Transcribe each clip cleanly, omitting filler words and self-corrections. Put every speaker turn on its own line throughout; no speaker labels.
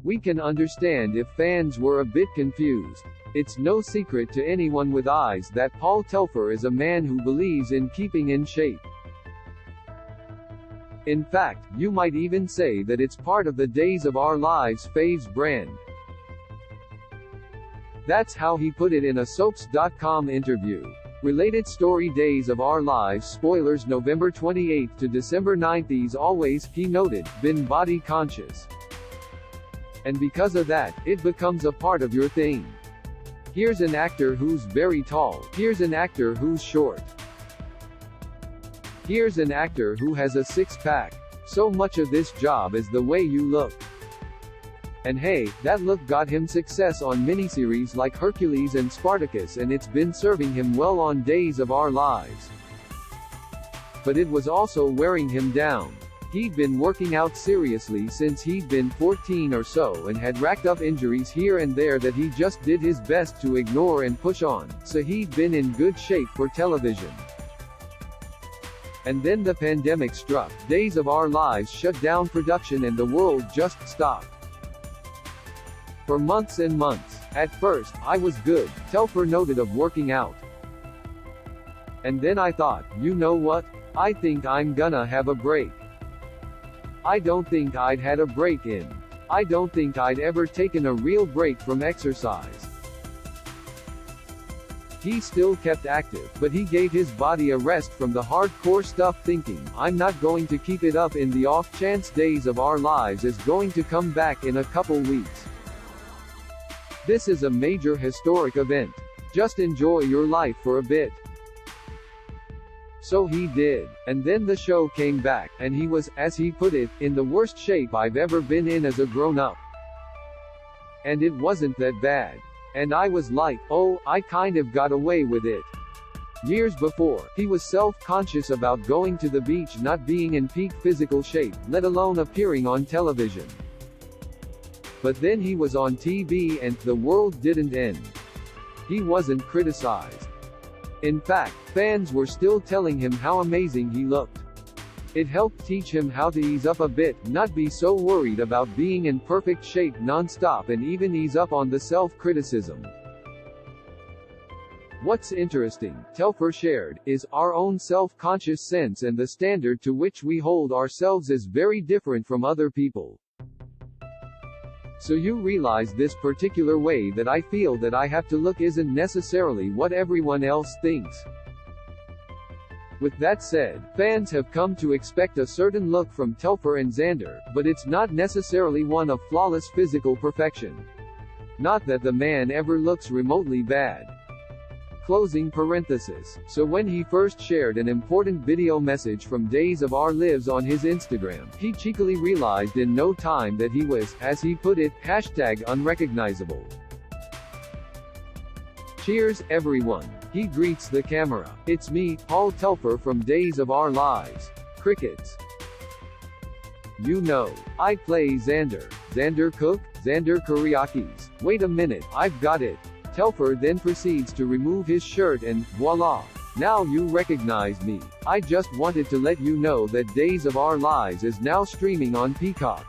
We can understand if fans were a bit confused. It's no secret to anyone with eyes that Paul Telfer is a man who believes in keeping in shape. In fact, you might even say that it's part of the Days of Our Lives faves brand. That's how he put it in a Soaps.com interview. Related story: Days of Our Lives spoilers November 28 to December 9. He's always, he noted, been body conscious. And because of that, it becomes a part of your thing. Here's an actor who's very tall. Here's an actor who's short. Here's an actor who has a six-pack. So much of this job is the way you look. And hey, that look got him success on miniseries like Hercules and Spartacus, and it's been serving him well on Days of Our Lives. But it was also wearing him down. He'd been working out seriously since he'd been 14 or so and had racked up injuries here and there that he just did his best to ignore and push on, so he'd been in good shape for television. And then the pandemic struck, Days of Our Lives shut down production and the world just stopped. For months and months. At first, I was good, Telfer noted, of working out. And then I thought, you know what? I think I'm gonna have a break. I don't think I'd had a break in. I don't think I'd ever taken a real break from exercise. He still kept active, but he gave his body a rest from the hardcore stuff, thinking, I'm not going to keep it up in the off chance Days of Our Lives is going to come back in a couple weeks. This is a major historic event. Just enjoy your life for a bit. So he did. And then the show came back, and he was, as he put it, in the worst shape I've ever been in as a grown-up. And it wasn't that bad. And I was like, oh, I kind of got away with it. Years before, he was self-conscious about going to the beach, not being in peak physical shape, let alone appearing on television. But then he was on TV and the world didn't end. He wasn't criticized. In fact, fans were still telling him how amazing he looked. It helped teach him how to ease up a bit, not be so worried about being in perfect shape non-stop, and even ease up on the self-criticism. What's interesting, Telfer shared, is our own self-conscious sense, and the standard to which we hold ourselves is very different from other people. So you realize this particular way that I feel that I have to look isn't necessarily what everyone else thinks. With that said, fans have come to expect a certain look from Telfer and Xander, but it's not necessarily one of flawless physical perfection. Not that the man ever looks remotely bad. Closing parenthesis. So when he first shared an important video message from Days of Our Lives on his Instagram, he cheekily realized in no time that he was, as he put it, #unrecognizable. Cheers, everyone. He greets the camera. It's me, Paul Telfer from Days of Our Lives. Crickets. You know. I play Xander. Xander Cook? Xander Kuriakis. Wait a minute, I've got it. Telfer then proceeds to remove his shirt and, voila! Now you recognize me. I just wanted to let you know that Days of Our Lives is now streaming on Peacock.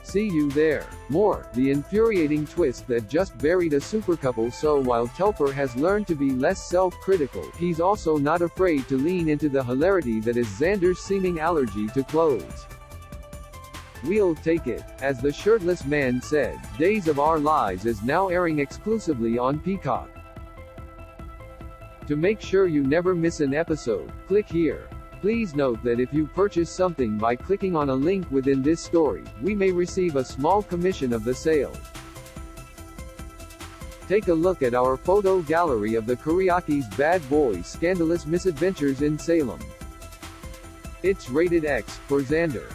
See you there. More, the infuriating twist that just buried a supercouple. So while Telfer has learned to be less self-critical, he's also not afraid to lean into the hilarity that is Xander's seeming allergy to clothes. We'll take it. As the shirtless man said, Days of Our Lives is now airing exclusively on Peacock. To make sure you never miss an episode, click here. Please note that if you purchase something by clicking on a link within this story, we may receive a small commission of the sale. Take a look at our photo gallery of the Kuriakis' bad boys' scandalous misadventures in Salem. It's rated X for Xander.